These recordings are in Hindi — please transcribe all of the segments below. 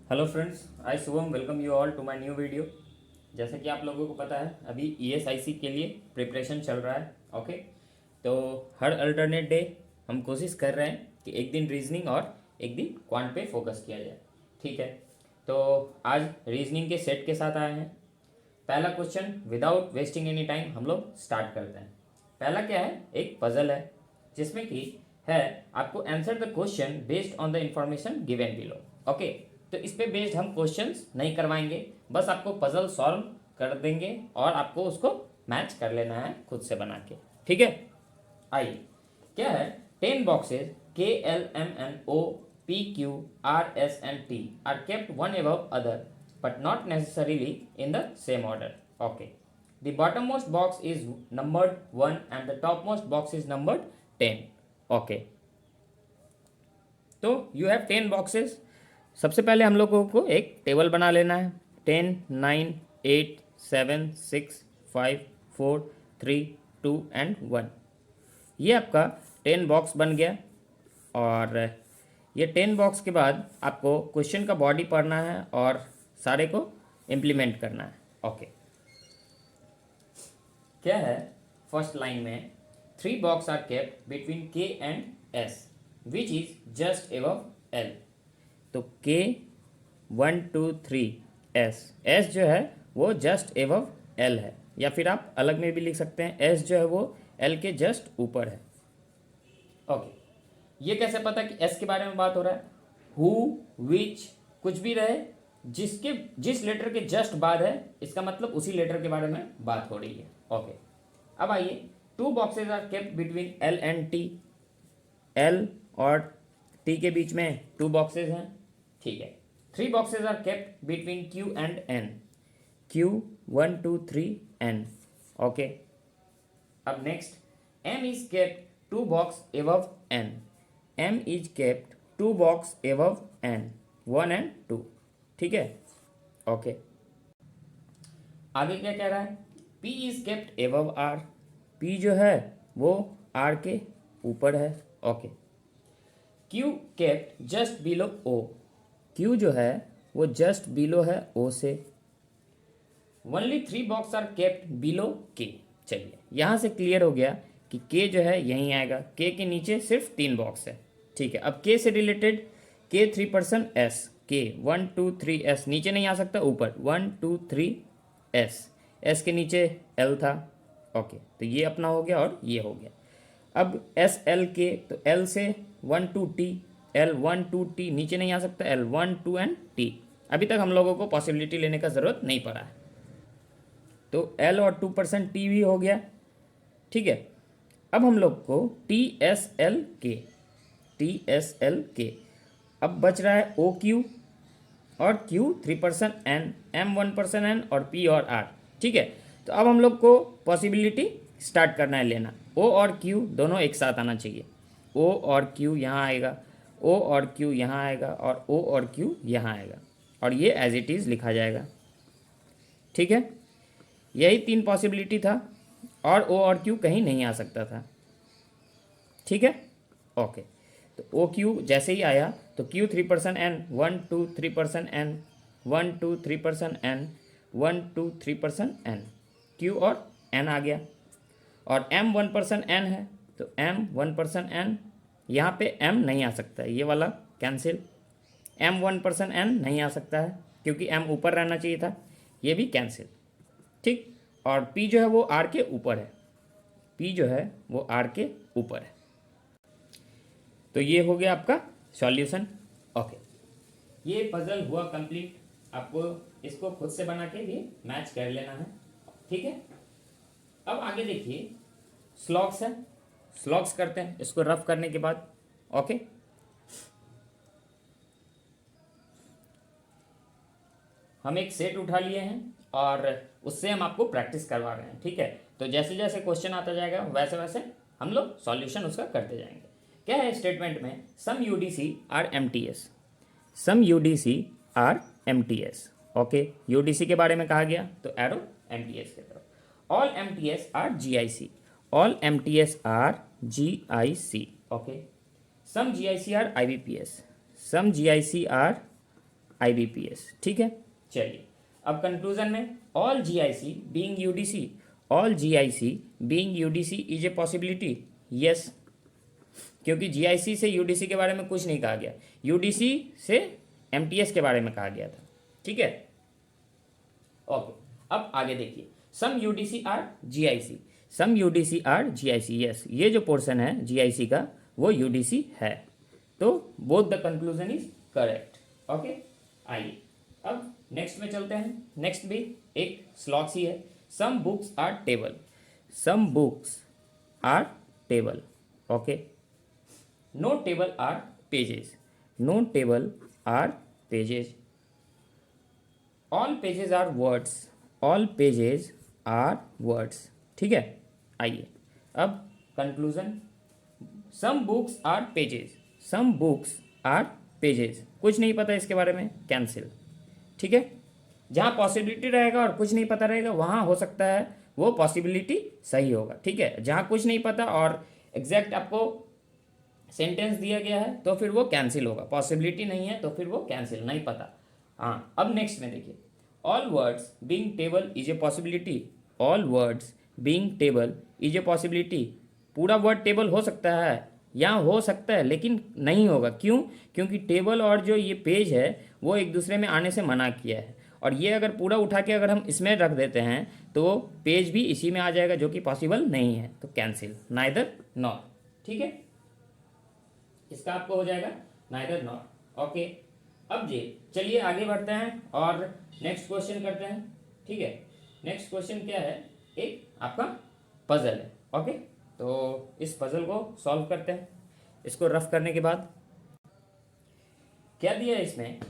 Hello friends, I Shubham welcome you all to my new video. जैसा कि आप लोगों को पता है, अभी ईएसआईसी के लिए प्रिपरेशन चल रहा है। ओके, तो हर अल्टरनेट डे हम कोशिश कर रहे हैं कि एक दिन रीजनिंग और एक दिन क्वांट पे फोकस किया जाए। ठीक है, तो आज रीजनिंग के सेट के साथ आए हैं। पहला question without wasting any time हम लोग स्टार्ट करते हैं। पहला क्या है, एक पजल है जिसमें कि है आपको answer the question based on the information given below. Okay, तो इस पे बेस्ड हम क्वेश्चंस नहीं करवाएंगे, बस आपको पजल सॉल्व कर देंगे और आपको उसको मैच कर लेना है खुद से बना के। ठीक है, आइए क्या है, 10 boxes KLMNO PQRSNT are kept one above other but not necessarily in the same order. Okay, the bottommost box is numbered 1 and the topmost box is numbered 10. Okay, तो यू हैव 10 बॉक्सेस। सबसे पहले हम लोगों को एक टेबल बना लेना है। 10, 9, 8, 7, 6, 5, 4, 3, 2 एंड 1। ये आपका 10 बॉक्स बन गया। और ये 10 बॉक्स के बाद आपको क्वेश्चन का बॉडी पढ़ना है और सारे को इम्प्लीमेंट करना है। ओके, क्या है, फर्स्ट लाइन में 3 box are kept between K and S which is just above L। तो K 1 2 3 S जो है वो जस्ट एबव L है, या फिर आप अलग में भी लिख सकते हैं, S जो है वो L के जस्ट ऊपर है। ओके, ये कैसे पता कि S के बारे में बात हो रहा है? हु, विच, कुछ भी रहे, जिस लेटर के जस्ट बाद है, इसका मतलब उसी लेटर के बारे में बात हो रही है। ओके, अब आइए, 2 boxes are kept between L and T। L और T के बीच में 2 बॉक्सेज हैं। ठीक है, 3 boxes are kept between Q and N। Q 1 2 3 N। Okay, अब next, M is kept 2 box above N। M is kept 2 box above N 1 and 2। ठीक है, ओके, आगे क्या कह रहा है, P is kept above R। P जो है वो R के ऊपर है। Okay, Q kept just below O। Q जो है वो जस्ट बिलो है O से। Only 3 box are kept below K। चलिए, यहाँ से क्लियर हो गया कि K जो है यहीं आएगा। K के नीचे सिर्फ 3 बॉक्स है। ठीक है, अब K से related K 3% S। K 1 2 3 S नीचे नहीं आ सकता, ऊपर 1 2 3 S। S के नीचे L था। ओके, तो ये अपना हो गया और ये हो गया। अब एस एल के, तो एल से 1 2 T, L 1 2 T नीचे नहीं आ सकता, L 1 2 एंड T। अभी तक हम लोगों को पॉसिबिलिटी लेने का ज़रूरत नहीं पड़ा है, तो L और 2% T भी हो गया। ठीक है, अब हम लोग को टी एस एल के अब बच रहा है ओ क्यू और Q 3% N, M 1% N और P और R। ठीक है, तो अब हम लोग को पॉसिबिलिटी स्टार्ट करना है लेना। O और Q दोनों एक साथ आना चाहिए। O और Q यहाँ आएगा, O और Q यहाँ आएगा और O और Q यहाँ आएगा, और ये एज इट इज़ लिखा जाएगा। ठीक है, यही 3 पॉसिबिलिटी था और O और Q कहीं नहीं आ सकता था। ठीक है, ओके, तो ओ क्यू जैसे ही आया तो Q 3% N 1 2 3% N 1 2 3% N 1 2 3% N। Q और N आ गया, और M 1% N है, तो M 1% N, यहाँ पे M नहीं आ सकता है, ये वाला कैंसिल। M 1% N नहीं आ सकता है क्योंकि M ऊपर रहना चाहिए था, ये भी कैंसिल। ठीक, और P जो है वो R के ऊपर है। P जो है वो R के ऊपर है। तो ये हो गया आपका सॉल्यूशन। ओके, ये पजल हुआ कंप्लीट। आपको इसको खुद से बना के भी मैच कर लेना है। ठीक है, अब आगे देखिए, स्लॉग्स है। स्लॉग्स करते हैं इसको रफ करने के बाद। ओके, हम एक सेट उठा लिए हैं और उससे हम आपको प्रैक्टिस करवा रहे हैं। ठीक है, तो जैसे जैसे क्वेश्चन आता जाएगा वैसे वैसे हम लोग सॉल्यूशन उसका करते जाएंगे। क्या है स्टेटमेंट में, some UDC are MTS. Some UDC are MTS. Okay, UDC के बारे में कहा गया तो एरो एमटीएस की तरफ। All MTS are GIC. All MTS are GIC. Okay, some GIC are IBPS. Some GIC are IBPS, ठीक है। चलिए अब कंक्लूजन में, all GIC being UDC, all GIC being UDC is a possibility, yes, क्योंकि GIC से UDC के बारे में कुछ नहीं कहा गया, UDC से MTS के बारे में कहा गया था, ठीक है। ओके, अब आगे देखिए, some UDC are GIC, some UDC are GIC, yes, ये जो पोर्शन है GIC का वो UDC है, तो both the conclusion is correct. Okay, आइए अब नेक्स्ट में चलते हैं। नेक्स्ट भी एक स्लॉक्स ही है, some books are table, some books are table, okay, no table are pages, no table are pages, all pages are words, all pages are words, ठीक है। आइए अब conclusion, some books are pages, some books are pages, कुछ नहीं पता इसके बारे में, कैंसिल, ठीक है। जहाँ पॉसिबिलिटी रहेगा और कुछ नहीं पता रहेगा वहाँ हो सकता है वो पॉसिबिलिटी सही होगा, ठीक है। जहाँ कुछ नहीं पता और एग्जैक्ट आपको सेंटेंस दिया गया है तो फिर वो कैंसिल होगा, पॉसिबिलिटी नहीं है तो फिर वो कैंसिल, नहीं पता। हाँ, अब नेक्स्ट में देखिए, all words being table is a possibility, all words being table is a possibility, पूरा वर्ड टेबल हो सकता है, यहाँ हो सकता है लेकिन नहीं होगा, क्यों? क्योंकि टेबल और जो ये पेज है वो एक दूसरे में आने से मना किया है, और ये अगर पूरा उठा के अगर हम इसमें रख देते हैं तो पेज भी इसी में आ जाएगा, जो कि पॉसिबल नहीं है, तो कैंसिल, नाइदर नॉर, ठीक है। इसका आपको हो जाएगा नाइदर नॉर, ओके। अब जी चलिए आगे बढ़ते हैं और नेक्स्ट क्वेश्चन करते हैं, ठीक है। नेक्स्ट क्वेश्चन क्या है, एक आपका पजल है, ओके। तो इस पजल को सॉल्व करते हैं। इसको रफ करने के बाद क्या दिया है इसमें,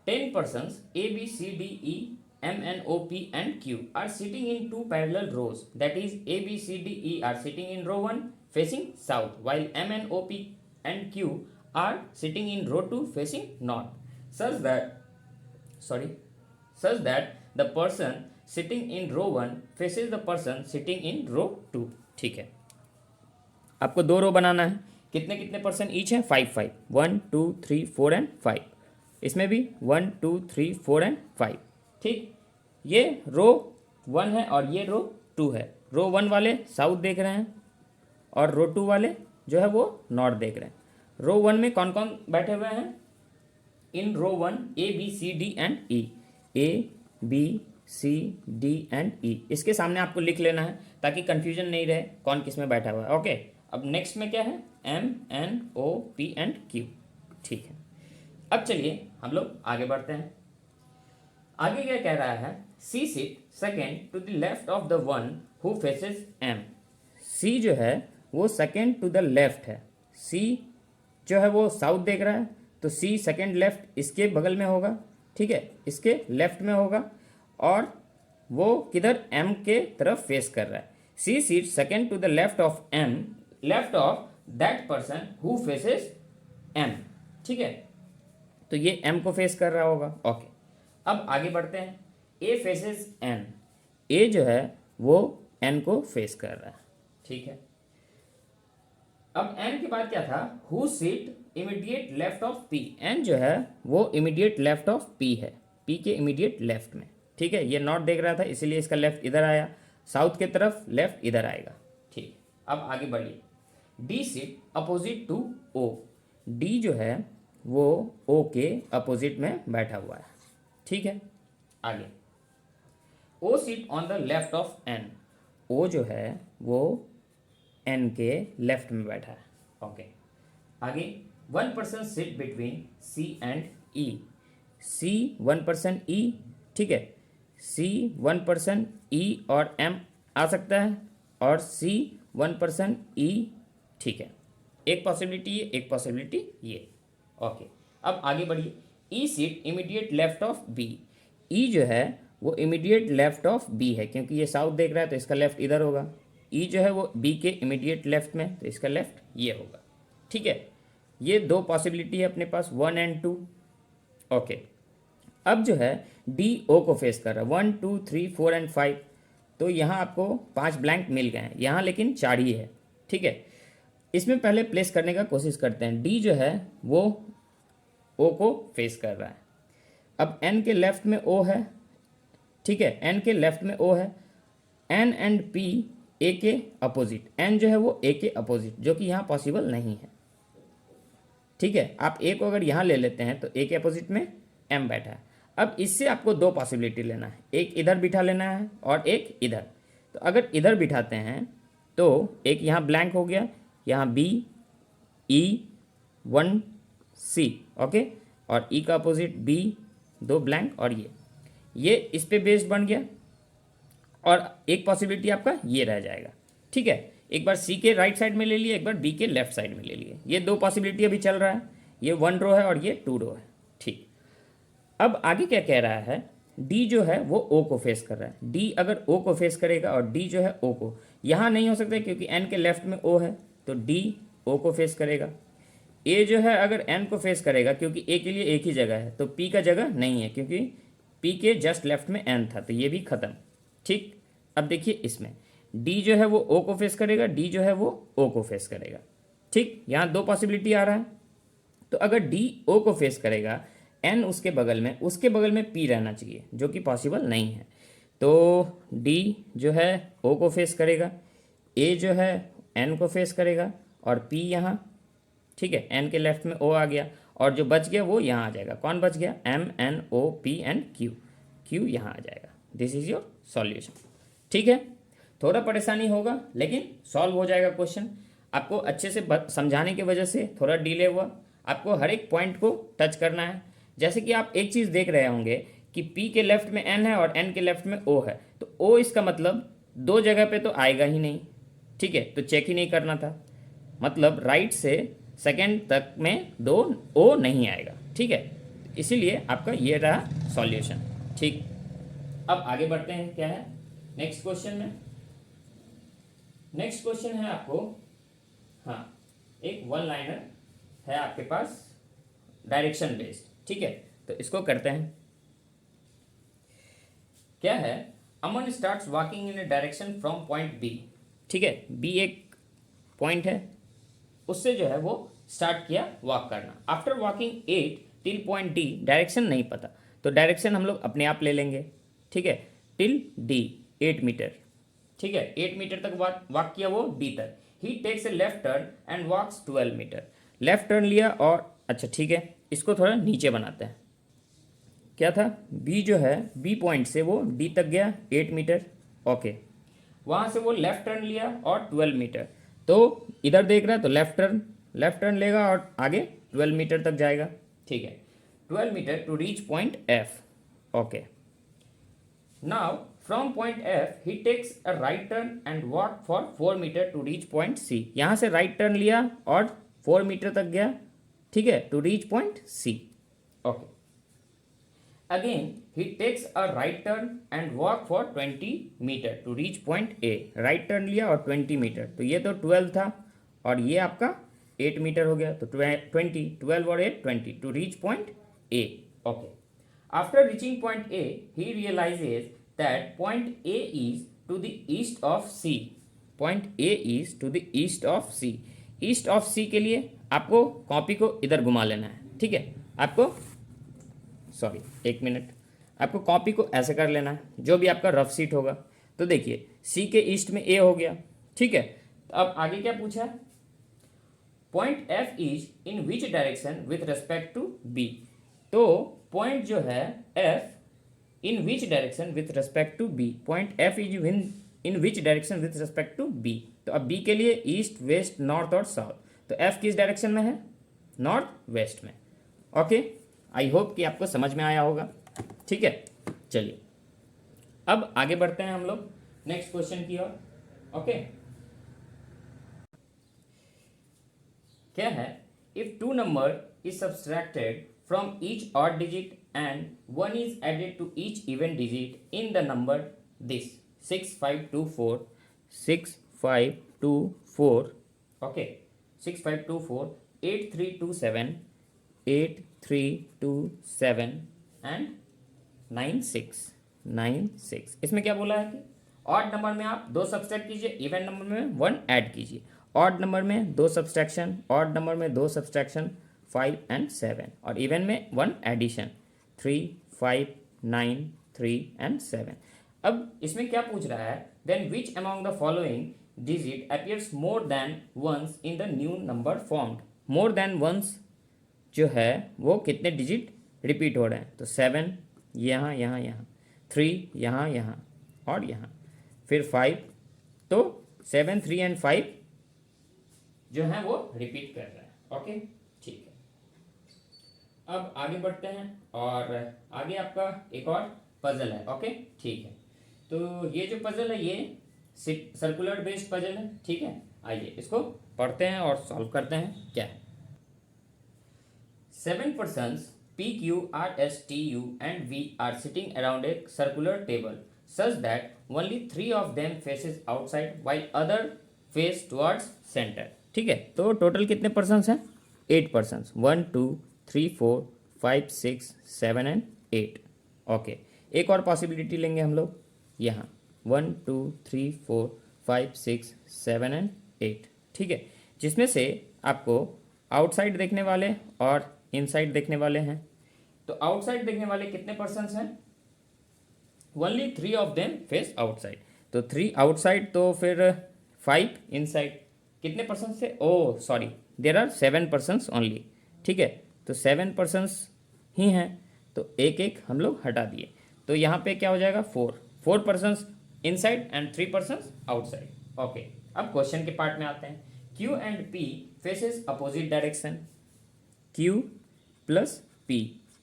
10 persons A B C D E M N O P and Q are sitting in two parallel rows, that is A B C D E are sitting in row 1 facing south, while M N O P and Q are sitting in row 2 facing north, such that the person sitting in row 1 faces the person sitting in row 2, ठीक है। आपको दो रो बनाना है, कितने कितने पर्सन ईच है, 5 5, 1 2 3 4 एंड 5, इसमें भी 1 2 3 4 एंड 5, ठीक। ये रो 1 है और ये रो 2 है, रो 1 वाले साउथ देख रहे हैं और रो 2 वाले जो है वो नॉर्थ देख रहे हैं। रो 1 में कौन कौन बैठे हुए हैं, इन रो 1 A B C D and E, A B C D and E, इसके सामने आपको लिख लेना है ताकि कंफ्यूजन नहीं रहे कौन किस में बैठा हुआ है, ओके। अब नेक्स्ट में क्या है, M N O P and Q, ठीक है। अब चलिए हम लोग आगे बढ़ते हैं। आगे क्या कह रहा है, C sit second to the left of the one who faces M, C जो है वो सेकेंड टू द लेफ्ट है, C जो है वो साउथ देख रहा है तो C सेकेंड लेफ्ट इसके बगल में होगा, ठीक है, इसके लेफ्ट में होगा, और वो किधर, M के तरफ फेस कर रहा है। C sit second to the left of M, left of that person who faces M, ठीक है, तो ये M को फेस कर रहा होगा, ओके। अब आगे बढ़ते हैं, A faces N, A जो है वो N को फेस कर रहा है, ठीक है। अब N के बाद क्या था, who sit immediate left of P, N जो है वो immediate left of P है, P के immediate left में, ठीक है। ये नॉर्थ देख रहा था इसीलिए इसका लेफ्ट इधर आया, साउथ के तरफ लेफ्ट इधर आएगा, ठीक। अब आगे बढ़िए, D sit opposite to O, D जो है वो O के अपोजिट में बैठा हुआ है, ठीक है। आगे O sit on the left of N, O जो है वो N के लेफ्ट में बैठा है, ओके। आगे one person sit between C and E, C one person E, ठीक है, C वन पर्सन E और M आ सकता है, और C वन पर्सन E, ठीक है। एक पॉसिबिलिटी ये, एक पॉसिबिलिटी ये, ओके। अब आगे बढ़िए, E seat immediate left of B, E जो है वो इमीडिएट लेफ्ट ऑफ B है, क्योंकि ये साउथ देख रहा है तो इसका लेफ्ट इधर होगा, E जो है वो B के इमीडिएट लेफ्ट में, तो इसका लेफ्ट ये होगा, ठीक है। ये दो पॉसिबिलिटी है अपने पास, 1 एंड 2, ओके। अब जो है D O को फेस कर रहा है, 1 2 3 4 एंड 5, तो यहाँ आपको 5 ब्लैंक मिल गए हैं, यहाँ लेकिन 4 ही है, ठीक है। इसमें पहले प्लेस करने का कोशिश करते हैं, D जो है वो O को फेस कर रहा है, अब n के लेफ्ट में O है, ठीक है, n के लेफ्ट में O है, n एंड p a के अपोजिट, n जो है वो a के अपोजिट, जो कि यहाँ पॉसिबल नहीं है, ठीक है। आप a को अगर यहाँ ले लेते हैं तो a के अपोजिट में m बैठा है। अब इससे आपको दो पॉसिबिलिटी लेना है, एक इधर बिठा लेना है और एक इधर। तो अगर इधर बिठाते हैं तो एक यहाँ ब्लैंक हो गया, यहाँ b e 1 c, ओके, और e का अपोजिट b, दो ब्लैंक, और ये इस पे बेस्ड बन गया, और एक पॉसिबिलिटी आपका ये रह जाएगा, ठीक है। एक बार सी के राइट साइड में ले लिए, एक बार बी के लेफ्ट साइड में ले लिए, ये दो पॉसिबिलिटी अभी चल रहा है, ये 1 रो है और ये 2 रो है, ठीक। अब आगे क्या कह रहा है, डी जो है वो ओ को फेस कर रहा है, डी अगर ओ को फेस करेगा और डी जो है ओ को, यहाँ नहीं हो सकता क्योंकि एन के लेफ्ट में ओ है, तो डी ओ को फेस करेगा। ए जो है अगर एन को फेस करेगा, क्योंकि ए के लिए एक ही जगह है, तो पी का जगह नहीं है, क्योंकि पी के जस्ट लेफ्ट में एन था, तो ये भी खत्म, ठीक। अब देखिए इसमें डी जो है वो ओ को फेस करेगा, डी जो है वो ओ को फेस करेगा, ठीक। यहाँ दो पॉसिबिलिटी आ रहा है, तो अगर डी ओ को फेस करेगा, एन उसके बगल में पी रहना चाहिए, जो कि पॉसिबल नहीं है। तो डी जो है ओ को फेस करेगा, ए जो है एन को फेस करेगा, और पी यहाँ, ठीक है, एन के लेफ्ट में ओ आ गया, और जो बच गया वो यहाँ आ जाएगा। कौन बच गया, M N O P and Q, Q यहाँ आ जाएगा। दिस इज योर सॉल्यूशन, ठीक है। थोड़ा परेशानी होगा लेकिन सॉल्व हो जाएगा क्वेश्चन। आपको अच्छे से समझाने की वजह से थोड़ा डिले हुआ, आपको हर एक पॉइंट को टच करना है। जैसे कि आप एक चीज़ देख रहे होंगे कि P के लेफ्ट में N है और N के लेफ्ट में O है, तो O इसका मतलब दो जगह पे तो आएगा ही नहीं, ठीक है, तो चेक ही नहीं करना था, मतलब राइट से सेकंड तक में दो O नहीं आएगा, ठीक है। इसीलिए आपका ये रहा सॉल्यूशन, ठीक। अब आगे बढ़ते हैं, क्या है नेक्स्ट क्वेश्चन में। नेक्स्ट क्वेश्चन है आपको, हाँ, एक वन लाइनर है आपके पास, डायरेक्शन बेस्ड, ठीक है। तो इसको करते हैं। क्या है, Aman starts walking in a direction from point B, ठीक है, बी एक पॉइंट है, उससे जो है वो स्टार्ट किया वॉक करना। After walking 8 till point D, direction नहीं पता, तो डायरेक्शन हम लोग अपने आप ले लेंगे, ठीक है, टिल डी 8 मीटर, ठीक है, 8 मीटर तक वॉक किया वो डी तक। He takes a left turn and walks 12 metre, left turn लिया, और अच्छा ठीक है, इसको थोड़ा नीचे बनाते हैं। क्या था, बी जो है बी पॉइंट से वो डी तक गया 8 मीटर, ओके, वहाँ से वो लेफ्ट टर्न लिया और 12 मीटर, तो इधर देख रहा है तो लेफ्ट टर्न लेगा और आगे 12 मीटर तक जाएगा, ठीक है, 12 meter to reach point F, okay. Now from point F he takes a right turn and walk for 4 meter to reach point C, यहाँ से राइट टर्न लिया और 4 मीटर तक गया, ठीक है, to reach point C, okay. Again he takes a right turn and walk for 20 meter to reach point A, right turn लिया और 20 मीटर, तो ये तो 12 था और ये आपका 8 मीटर हो गया, तो 20, 12 और 8 20 to reach point A, okay. After reaching point A he realises that point A is to the east of C, point A is to the east of C. East of C के लिए आपको कॉपी को इधर घुमा लेना है, ठीक है, आपको सॉरी एक मिनट, आपको कॉपी को ऐसे कर लेना है, जो भी आपका रफ सीट होगा। तो देखिए सी के ईस्ट में ए हो गया, ठीक है। तो अब आगे क्या पूछा है, point F is in which direction with respect to B, तो पॉइंट जो है F in which direction with respect to B, point F is in which direction with respect to B. तो अब बी के लिए ईस्ट वेस्ट नॉर्थ और साउथ, तो एफ किस डायरेक्शन में है, नॉर्थ वेस्ट में, ओके। आई होप कि आपको समझ में आया होगा, ठीक है। चलिए अब आगे बढ़ते हैं हम लोग नेक्स्ट क्वेश्चन की ओर, ओके। क्या है, if 2 number is subtracted from each odd digit and 1 is added to each even digit in the number this 6524 6524, okay, 6524 8327 8327 and 9696। इसमें क्या बोला है कि ऑड नंबर में आप 2 सब्सट्रैक्ट कीजिए, इवन नंबर में 1 ऐड कीजिए। ऑड नंबर में 2 सब्सट्रैक्शन, ऑड नंबर में 2 सब्सट्रैक्शन 5 एंड 7, और इवन में 1 एडिशन 3 5, 9, 3 एंड 7। अब इसमें क्या पूछ रहा है, then which among the following digit appears more than once in the new number formed. More than once जो है वो कितने डिजिट रिपीट हो रहे हैं, तो 7 यहाँ यहाँ यहाँ, 3 यहाँ यहाँ और यहाँ, फिर 5, तो 7, 3 एंड 5 जो है वो रिपीट कर रहा है। ओके, ठीक है। अब आगे बढ़ते हैं और आगे आपका एक और पजल है। ओके, ठीक है। तो ये जो पजल है ये सर्कुलर बेस्ड पजल है, ठीक है। आइए इसको पढ़ते हैं और सॉल्व करते हैं। क्या है, 7 persons P, Q, R, S, T, U and V are sitting around a circular table such that only 3 of them faces outside while other face towards center। ठीक है, तो टोटल कितने पर्सन्स हैं, 8 पर्सन्स, 1, 2, 3, 4, 5, 6, 7 एंड 8। ओके, एक और पॉसिबिलिटी लेंगे हम लोग यहाँ, 1, 2, 3, 4, 5, 6, 7 एंड 8। ठीक है, जिसमें से आपको आउटसाइड देखने वाले और इनसाइड देखने वाले हैं। तो आउटसाइड देखने वाले कितने पर्सन्स हैं, only 3 of them face outside, तो 3 आउटसाइड, तो फिर 5 इनसाइड, कितने पर्सन से, oh sorry, there are 7 persons only. ठीक है, तो 7 पर्सन्स ही हैं, तो एक एक हम लोग हटा दिए, तो यहाँ पे क्या हो जाएगा, 4 persons inside and 3 persons outside. Okay, अब क्वेश्चन के पार्ट में आते हैं। Q and P faces opposite direction, Q plus P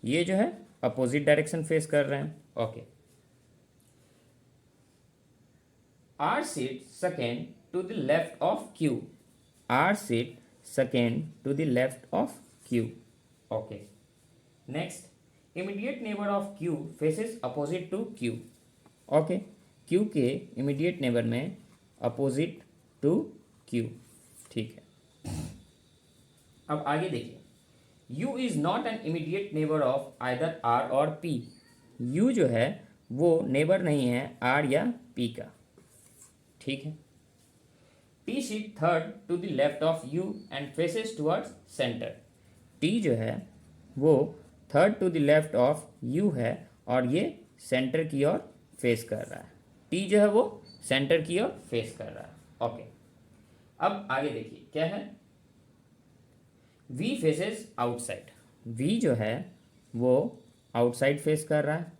ये जो है अपोजिट डायरेक्शन फेस कर रहे हैं। Okay, R seat second to the left of Q, R seat second to the left of Q। Okay, next, immediate neighbour of Q faces opposite to Q। Okay, Q के इमीडिएट नेबर में अपोजिट टू Q। ठीक है, अब आगे देखिए, U is not an immediate neighbour of either R और P। U जो है वो नेबर नहीं है R या P का। ठीक है, T seat third to the left of U and faces towards centre. T जो है वो third to the left of U है और ये सेंटर की ओर फेस कर रहा है। T जो है वो सेंटर की ओर फेस कर रहा है। ओके, अब आगे देखिए क्या है, V फेसेस आउटसाइड, V जो है वो आउटसाइड फेस कर रहा है।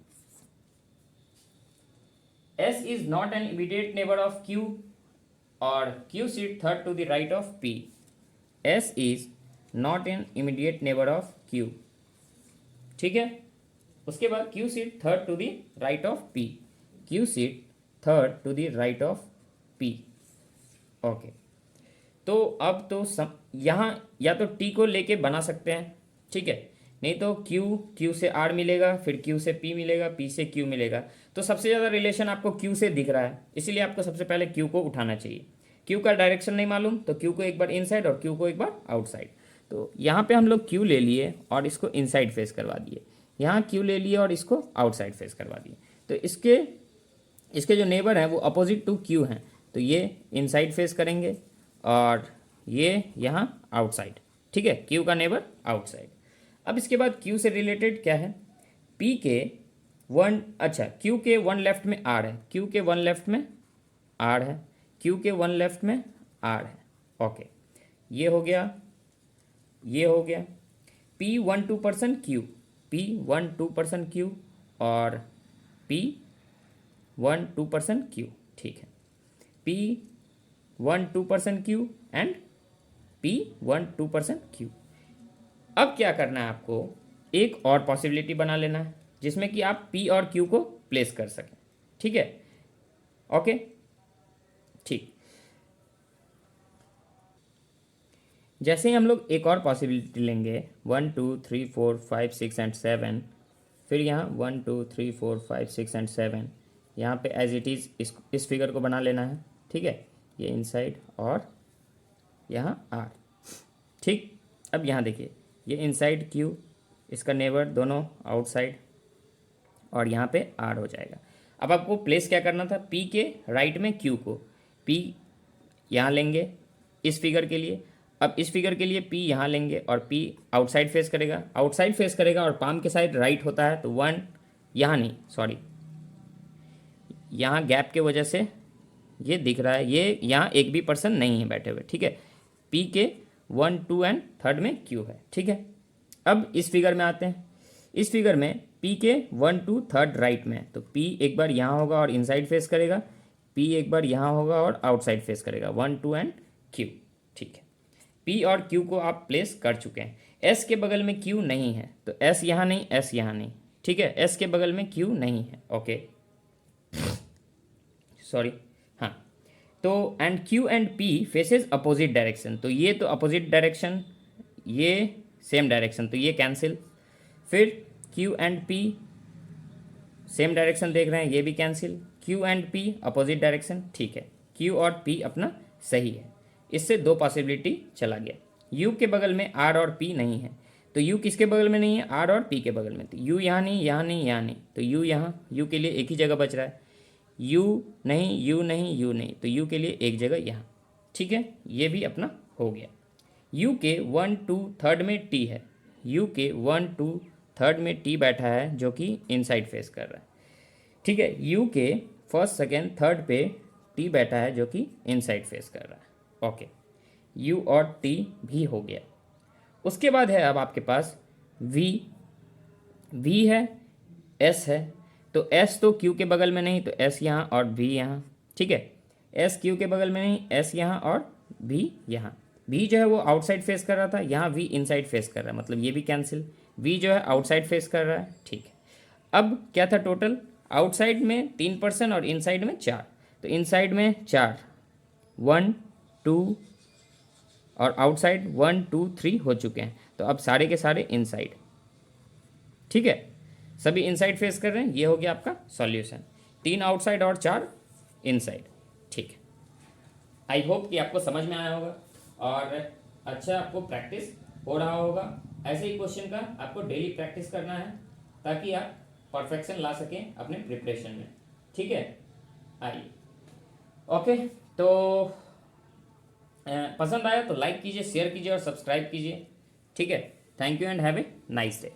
S is not an immediate neighbour of Q और Q seat third to the right of P। S is not an immediate neighbour of Q। ठीक है, उसके बाद Q seat third to the right of P, Q seat third to the right of P। Okay, तो अब तो यहाँ या तो T को लेके बना सकते हैं, ठीक है, नहीं तो Q से R मिलेगा, फिर Q से P मिलेगा, P से Q मिलेगा। तो सबसे ज़्यादा रिलेशन आपको Q से दिख रहा है, इसीलिए आपको सबसे पहले Q को उठाना चाहिए। Q का डायरेक्शन नहीं मालूम तो Q को एक बार इनसाइड और Q को एक बार आउटसाइड। तो यहाँ पे हम लोग Q ले लिए और इसको इनसाइड फेस करवा दिए, यहाँ Q ले लिए और इसको आउटसाइड फेस करवा दिए। तो इसके जो नेबर हैं वो अपोजिट टू Q हैं, तो ये इनसाइड फेस करेंगे और ये यहाँ आउटसाइड। ठीक है, Q का नेबर आउटसाइड। अब इसके बाद Q से रिलेटेड क्या है, P के Q के 1 लेफ्ट में R है, Q के 1 लेफ्ट में R है, Q के 1 लेफ्ट में R है। ओके, ये हो गया, ये हो गया। P 1 2% Q, P 1 2% Q और P 1 2% Q। ठीक है, P 1 2% Q and P 1 2% Q। अब क्या करना है आपको, एक और पॉसिबिलिटी बना लेना है जिसमें कि आप P और Q को प्लेस कर सकें। ठीक है, ओके, ठीक। जैसे ही हम लोग एक और पॉसिबिलिटी लेंगे 1 2 3 4 5 6 एंड 7, फिर यहाँ 1 2 3 4 5 6 एंड 7, यहाँ पे एज इट इज़ इस फिगर को बना लेना है। ठीक है, ये इनसाइड और यहाँ R। ठीक, अब यहाँ देखिए, ये इनसाइड Q, इसका नेबर दोनों आउटसाइड और यहाँ पे R हो जाएगा। अब आपको प्लेस क्या करना था, P के राइट में Q को, P यहाँ लेंगे इस फिगर के लिए। अब इस फिगर के लिए P यहाँ लेंगे और P आउटसाइड फेस करेगा, और पाम के साइड राइट होता है, तो 1 यहाँ नहीं, सॉरी, यहाँ गैप के वजह से ये दिख रहा है, ये यहाँ एक भी पर्सन नहीं है बैठे हुए, ठीक है। पी के 1, 2 एंड थर्ड में क्यू है, ठीक है। अब इस फिगर में आते हैं। इस फिगर में पी के 1, 2 थर्ड राइट में है, तो पी एक बार यहाँ होगा और इनसाइड फेस करेगा, पी एक बार यहाँ होगा और आउटसाइड फेस करेगा, 1, 2 एंड क्यू, ठीक है। पी और क्यू को आप प्लेस कर चुके हैं। एस के बगल में क्यू नहीं है, तो एस यहाँ नहीं, एस यहाँ नहीं, ठीक है। एस के बगल में क्यू नहीं है, ओके, सॉरी, हाँ। तो and Q and P faces opposite direction, तो ये तो अपोजिट डायरेक्शन, ये सेम डायरेक्शन, तो ये कैंसिल। फिर Q and P same direction देख रहे हैं, ये भी cancel. Q and P opposite direction, ठीक है। क्यू और पी अपना सही है। इससे दो पॉसिबिलिटी चला गया। यू के बगल में आर और पी नहीं है, तो यू किसके बगल में नहीं है, आर और पी के बगल में। तो यू यहाँ नहीं, यहाँ नहीं, यहाँ नहीं, तो यू यहाँ, यू के लिए एक ही जगह बच रहा है। यू नहीं, यू नहीं, यू नहीं, तो यू के लिए एक जगह यहाँ, ठीक है। ये भी अपना हो गया। यू के 1, 2 थर्ड में टी है, यू के 1, 2 थर्ड में टी बैठा है जो कि इनसाइड फेस कर रहा है, ठीक है। यू के फर्स्ट, सेकेंड, थर्ड पे टी बैठा है जो कि इनसाइड फेस कर रहा है, ओके। यू और टी भी हो गया। उसके बाद है अब आपके पास वी, वी है, एस है, तो एस तो क्यू के बगल में नहीं, तो एस यहाँ और वी यहाँ, ठीक है। एस क्यू के बगल में नहीं, एस यहाँ और वी यहाँ। वी जो है वो आउटसाइड फेस कर रहा था, यहाँ वी इनसाइड फेस कर रहा है, मतलब ये भी कैंसिल। वी जो है आउटसाइड फेस कर रहा है, ठीक है। अब क्या था टोटल, आउटसाइड में 3% और इनसाइड में 4, तो इनसाइड में 4, 1, 2 और आउटसाइड 1, 2, 3 हो चुके हैं। तो अब सारे के सारे इनसाइड, ठीक है, सभी इनसाइड फेस कर रहे हैं। ये हो गया आपका सॉल्यूशन, 3 आउटसाइड और 4 इनसाइड, ठीक है। आई होप कि आपको समझ में आया होगा और अच्छा आपको प्रैक्टिस हो रहा होगा। ऐसे ही क्वेश्चन का आपको डेली प्रैक्टिस करना है ताकि आप परफेक्शन ला सकें अपने प्रिपरेशन में, ठीक है। आइए, ओके, तो पसंद आया तो लाइक कीजिए, शेयर कीजिए और सब्सक्राइब कीजिए, ठीक है। Thank you and have a nice day.